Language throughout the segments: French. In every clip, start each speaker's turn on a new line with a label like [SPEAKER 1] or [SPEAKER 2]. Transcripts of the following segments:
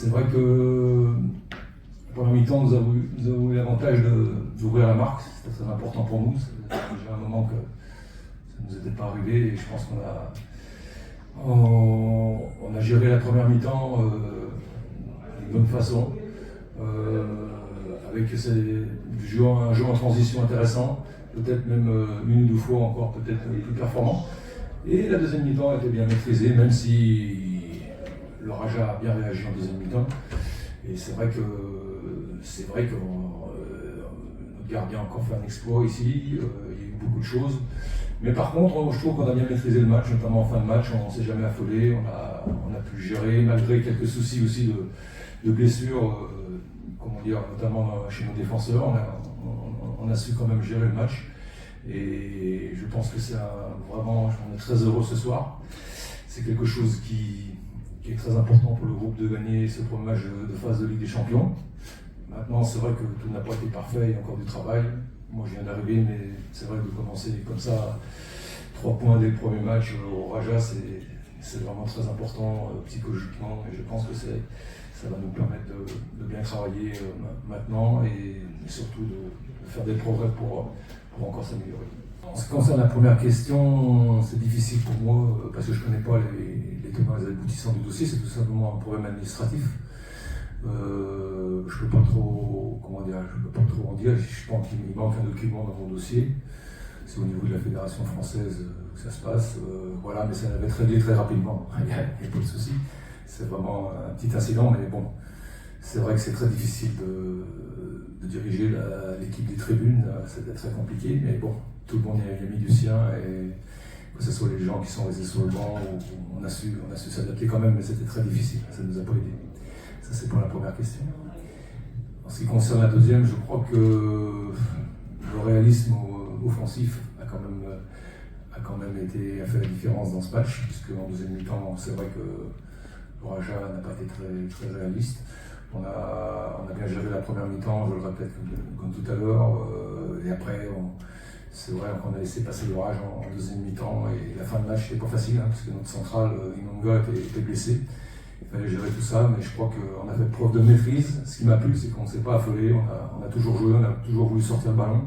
[SPEAKER 1] C'est vrai que la première mi-temps, nous avons eu l'avantage d'ouvrir la marque. C'était très important pour nous. C'est déjà un moment que ça ne nous était pas arrivé et je pense qu'on a géré la première mi-temps d'une bonne façon. Avec un jeu en transition intéressant, peut-être même une ou deux fois encore peut-être plus performant. Et la deuxième mi-temps était bien maîtrisée, même si le Raja a bien réagi en deuxième mi-temps. Et c'est vrai que notre gardien a encore fait un exploit ici, il y a eu beaucoup de choses. Mais par contre, je trouve qu'on a bien maîtrisé le match, notamment en fin de match, on ne s'est jamais affolé, on a pu gérer, malgré quelques soucis aussi de blessures, notamment chez nos défenseurs, on a su quand même gérer le match. Et je pense que vraiment, on est très heureux ce soir. C'est quelque chose qui est très important pour le groupe de gagner ce premier match de phase de Ligue des Champions. Maintenant, c'est vrai que tout n'a pas été parfait, il y a encore du travail. Moi, je viens d'arriver, mais c'est vrai que de commencer comme ça, 3 points dès le premier match au Raja, c'est vraiment très important psychologiquement. Et je pense que ça va nous permettre de bien travailler maintenant et surtout de faire des progrès pour encore s'améliorer. En ce qui concerne la première question, c'est difficile pour moi parce que je ne connais pas les tenants et les aboutissants du dossier, c'est tout simplement un problème administratif. Je ne peux pas trop en dire. Je pense qu'il manque un document dans mon dossier. C'est au niveau de la Fédération française que ça se passe. Voilà, mais ça va être réglé très rapidement. Il n'y a pas de souci. C'est vraiment un petit incident, mais bon, c'est vrai que c'est très difficile de diriger l'équipe des tribunes. C'était très compliqué, mais bon, tout le monde y a mis du sien et que ce soit les gens qui sont restés sur le banc, on a su s'adapter quand même, mais c'était très difficile. Ça ne nous a pas aidé. Ça, c'est pour la première question. En ce qui concerne la deuxième, je crois que le réalisme offensif a quand même fait la différence dans ce match, puisque en deuxième mi-temps, c'est vrai que le Raja n'a pas été très, très réaliste. On a bien géré la première mi-temps, je le répète comme tout à l'heure, et après, c'est vrai qu'on a laissé passer l'orage en deuxième mi-temps, et la fin de match n'était pas facile, parce que notre centrale, Inonga, était blessé. Il fallait gérer tout ça, mais je crois qu'on a fait preuve de maîtrise. Ce qui m'a plu, c'est qu'on ne s'est pas affolé, on a toujours joué, on a toujours voulu sortir le ballon.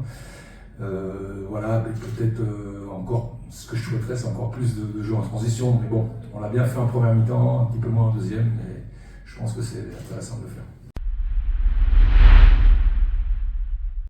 [SPEAKER 1] Voilà, peut-être encore, ce que je souhaiterais, c'est encore plus de jeux en transition, mais bon, on l'a bien fait en première mi-temps, un petit peu moins en deuxième, mais je pense que c'est intéressant de le faire.